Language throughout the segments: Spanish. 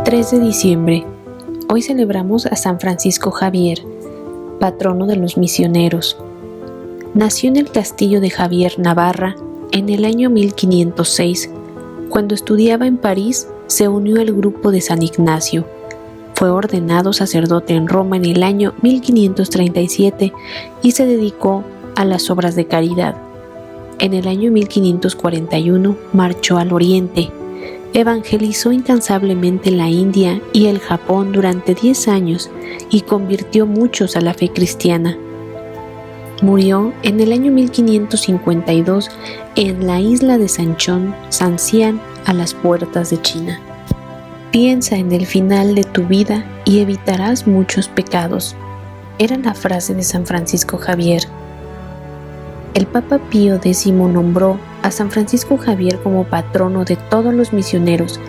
3 de diciembre. Hoy celebramos a San Francisco Javier, patrono de los misioneros. Nació en el castillo de Javier, Navarra, en el año 1506. Cuando estudiaba en París, se unió al grupo de San Ignacio. Fue ordenado sacerdote en Roma en el año 1537 y se dedicó a las obras de caridad. En el año 1541 marchó al Oriente. Evangelizó incansablemente la India y el Japón durante 10 años y convirtió muchos a la fe cristiana. Murió en el año 1552 en la isla de Sanchón, Sancian, a las puertas de China. Piensa en el final de tu vida y evitarás muchos pecados. Era la frase de San Francisco Javier. El Papa Pío X nombró a San Francisco Javier como patrono de todos los misioneros,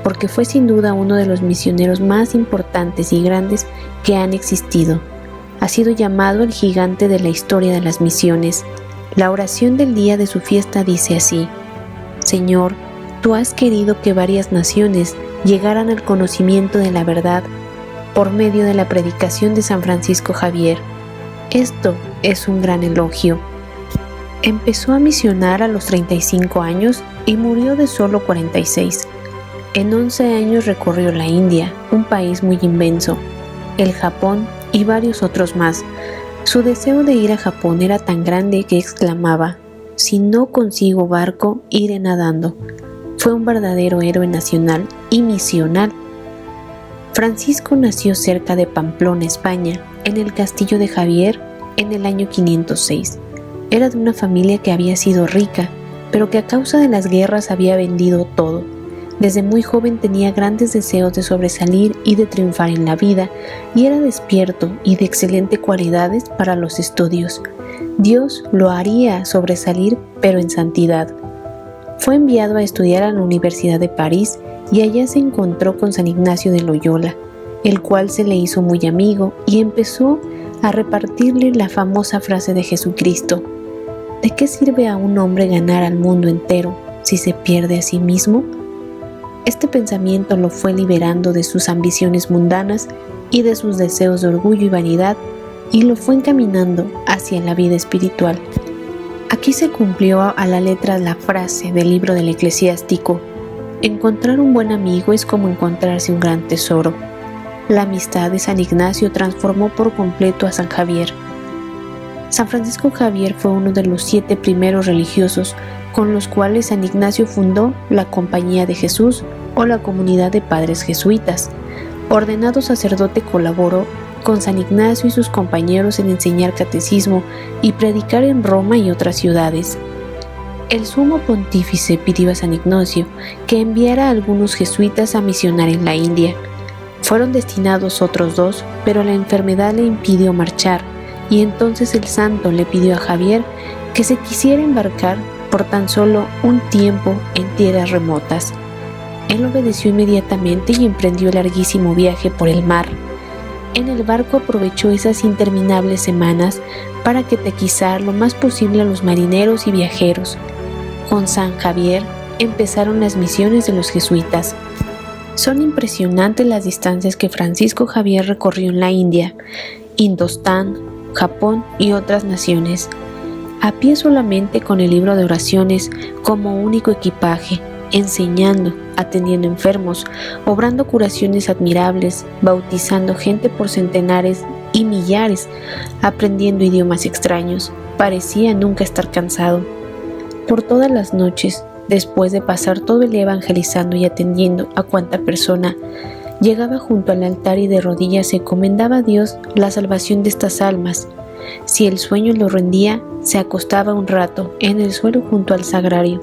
porque fue sin duda uno de los misioneros más importantes y grandes que han existido. Ha sido llamado el gigante de la historia de las misiones. La oración del día de su fiesta dice así: Señor, tú has querido que varias naciones llegaran al conocimiento de la verdad por medio de la predicación de San Francisco Javier. Esto es un gran elogio. Empezó a misionar a los 35 años y murió de solo 46. En 11 años recorrió la India, un país muy inmenso, el Japón y varios otros más. Su deseo de ir a Japón era tan grande que exclamaba: si no consigo barco, iré nadando. Fue un verdadero héroe nacional y misional. Francisco nació cerca de Pamplona, España, en el castillo de Javier, en el año 506. Era de una familia que había sido rica, pero que a causa de las guerras había vendido todo. Desde muy joven tenía grandes deseos de sobresalir y de triunfar en la vida, y era despierto y de excelentes cualidades para los estudios. Dios lo haría sobresalir, pero en santidad. Fue enviado a estudiar a la Universidad de París y allá se encontró con San Ignacio de Loyola, el cual se le hizo muy amigo y empezó a repartirle la famosa frase de Jesucristo: ¿de qué sirve a un hombre ganar al mundo entero si se pierde a sí mismo? Este pensamiento lo fue liberando de sus ambiciones mundanas y de sus deseos de orgullo y vanidad, y lo fue encaminando hacia la vida espiritual. Aquí se cumplió a la letra la frase del libro del Eclesiástico: encontrar un buen amigo es como encontrarse un gran tesoro. La amistad de San Ignacio transformó por completo a San Javier. San Francisco Javier fue uno de los 7 primeros religiosos con los cuales San Ignacio fundó la Compañía de Jesús o la Comunidad de Padres Jesuitas. Ordenado sacerdote, colaboró con San Ignacio y sus compañeros en enseñar catecismo y predicar en Roma y otras ciudades. El sumo pontífice pidió a San Ignacio que enviara a algunos jesuitas a misionar en la India. Fueron destinados otros 2, pero la enfermedad le impidió marchar, y entonces el santo le pidió a Javier que se quisiera embarcar por tan solo un tiempo en tierras remotas. Él obedeció inmediatamente y emprendió el larguísimo viaje por el mar. En el barco aprovechó esas interminables semanas para catequizar lo más posible a los marineros y viajeros. Con San Javier empezaron las misiones de los jesuitas. Son impresionantes las distancias que Francisco Javier recorrió en la India, Indostán, Japón y otras naciones, a pie solamente con el libro de oraciones como único equipaje, enseñando, atendiendo enfermos, obrando curaciones admirables, bautizando gente por centenares y millares, aprendiendo idiomas extraños. Parecía nunca estar cansado. Por todas las noches, después de pasar todo el día evangelizando y atendiendo a cuanta persona, llegaba junto al altar y de rodillas se encomendaba a Dios la salvación de estas almas. Si el sueño lo rendía, se acostaba un rato en el suelo junto al sagrario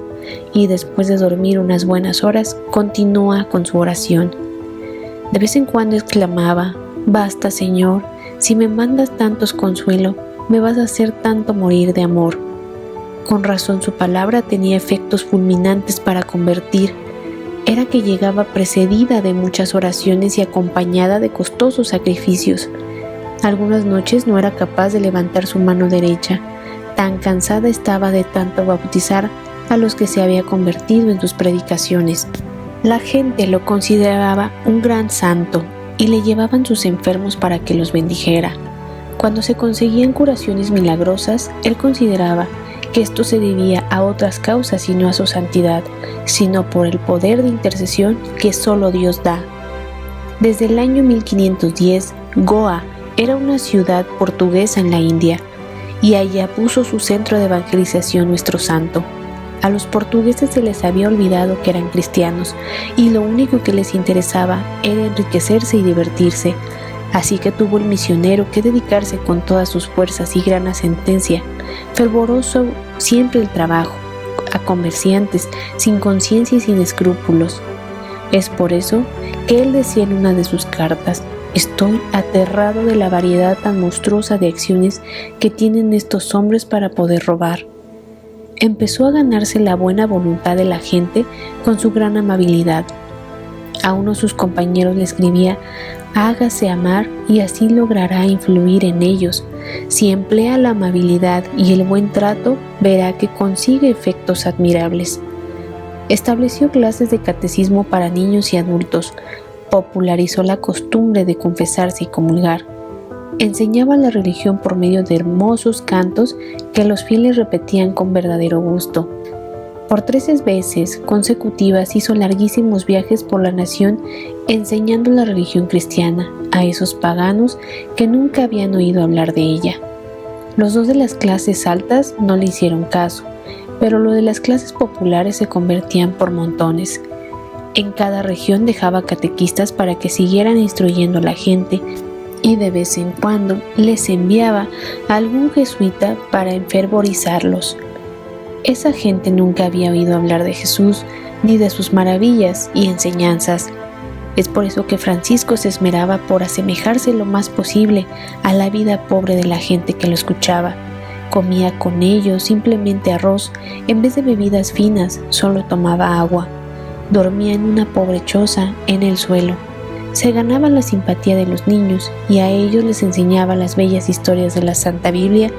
y después de dormir unas buenas horas, continúa con su oración. De vez en cuando exclamaba: basta, Señor, si me mandas tantos consuelo, me vas a hacer tanto morir de amor. Con razón su palabra tenía efectos fulminantes para convertir. Era que llegaba precedida de muchas oraciones y acompañada de costosos sacrificios. Algunas noches no era capaz de levantar su mano derecha, tan cansada estaba de tanto bautizar a los que se había convertido en sus predicaciones. La gente lo consideraba un gran santo y le llevaban sus enfermos para que los bendijera. Cuando se conseguían curaciones milagrosas, él consideraba que esto se debía a otras causas y no a su santidad, sino por el poder de intercesión que solo Dios da. Desde el año 1510, Goa era una ciudad portuguesa en la India, y allá puso su centro de evangelización nuestro santo. A los portugueses se les había olvidado que eran cristianos, y lo único que les interesaba era enriquecerse y divertirse. Así que tuvo el misionero que dedicarse con todas sus fuerzas y gran sentencia, fervoroso siempre el trabajo, a comerciantes, sin conciencia y sin escrúpulos. Es por eso que él decía en una de sus cartas: «Estoy aterrado de la variedad tan monstruosa de acciones que tienen estos hombres para poder robar». Empezó a ganarse la buena voluntad de la gente con su gran amabilidad. A uno de sus compañeros le escribía: «Hágase amar y así logrará influir en ellos. Si emplea la amabilidad y el buen trato, verá que consigue efectos admirables». Estableció clases de catecismo para niños y adultos, popularizó la costumbre de confesarse y comulgar. Enseñaba la religión por medio de hermosos cantos que los fieles repetían con verdadero gusto. Por 13 veces consecutivas hizo larguísimos viajes por la nación enseñando la religión cristiana a esos paganos que nunca habían oído hablar de ella. Los dos de las clases altas no le hicieron caso, pero los de las clases populares se convertían por montones. En cada región dejaba catequistas para que siguieran instruyendo a la gente, y de vez en cuando les enviaba a algún jesuita para enfervorizarlos. Esa gente nunca había oído hablar de Jesús ni de sus maravillas y enseñanzas. Es por eso que Francisco se esmeraba por asemejarse lo más posible a la vida pobre de la gente que lo escuchaba. Comía con ellos simplemente arroz, en vez de bebidas finas, solo tomaba agua. Dormía en una pobre choza en el suelo. Se ganaba la simpatía de los niños y a ellos les enseñaba las bellas historias de la Santa Biblia,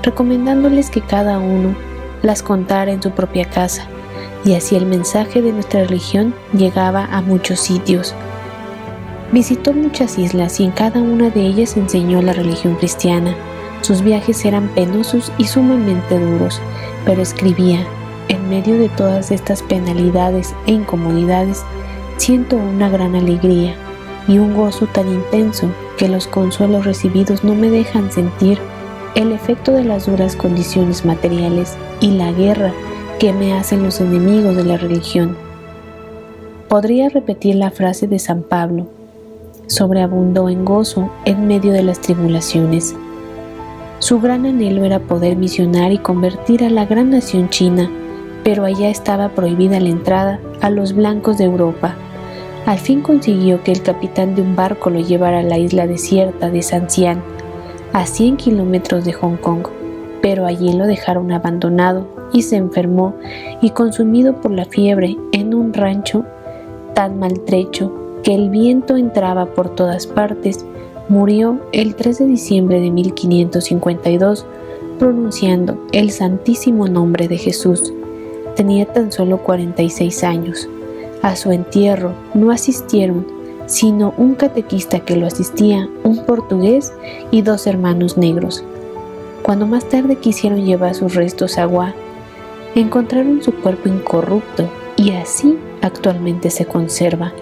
recomendándoles que cada uno las contara en su propia casa, y así el mensaje de nuestra religión llegaba a muchos sitios. Visitó muchas islas y en cada una de ellas enseñó la religión cristiana. Sus viajes eran penosos y sumamente duros, pero escribía: «En medio de todas estas penalidades e incomodidades, siento una gran alegría y un gozo tan intenso que los consuelos recibidos no me dejan sentir el efecto de las duras condiciones materiales y la guerra que me hacen los enemigos de la religión». Podría repetir la frase de San Pablo: «Sobreabundó en gozo en medio de las tribulaciones». Su gran anhelo era poder misionar y convertir a la gran nación china, pero allá estaba prohibida la entrada a los blancos de Europa. Al fin consiguió que el capitán de un barco lo llevara a la isla desierta de Sancian, a 100 kilómetros de Hong Kong, pero allí lo dejaron abandonado y se enfermó, y consumido por la fiebre en un rancho tan maltrecho que el viento entraba por todas partes, murió el 3 de diciembre de 1552 pronunciando el santísimo nombre de Jesús. Tenía tan solo 46 años. A su entierro no asistieron sino un catequista que lo asistía, un portugués y 2 hermanos negros. Cuando más tarde quisieron llevar sus restos a Goa, encontraron su cuerpo incorrupto y así actualmente se conserva.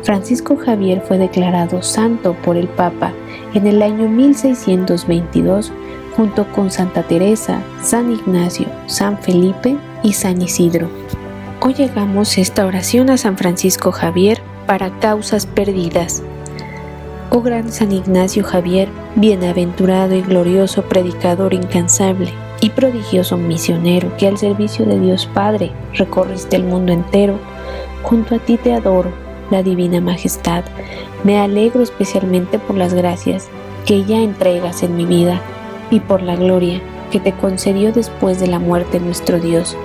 Francisco Javier fue declarado santo por el Papa en el año 1622 junto con Santa Teresa, San Ignacio, San Felipe y San Isidro. Hoy llegamos esta oración a San Francisco Javier para causas perdidas. Oh gran San Ignacio Javier, bienaventurado y glorioso predicador incansable y prodigioso misionero que al servicio de Dios Padre recorriste el mundo entero, junto a ti te adoro, la divina majestad. Me alegro especialmente por las gracias que ya entregas en mi vida y por la gloria que te concedió después de la muerte nuestro Dios.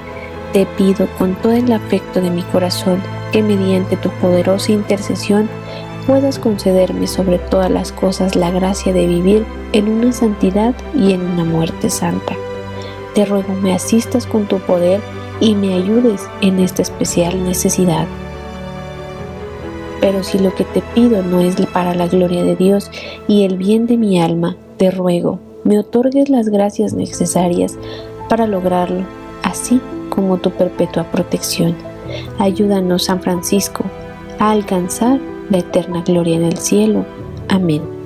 Te pido con todo el afecto de mi corazón que mediante tu poderosa intercesión puedas concederme sobre todas las cosas la gracia de vivir en una santidad y en una muerte santa. Te ruego me asistas con tu poder y me ayudes en esta especial necesidad. Pero si lo que te pido no es para la gloria de Dios y el bien de mi alma, te ruego, me otorgues las gracias necesarias para lograrlo, así como tu perpetua protección. Ayúdanos, San Francisco, a alcanzar la eterna gloria en el cielo. Amén.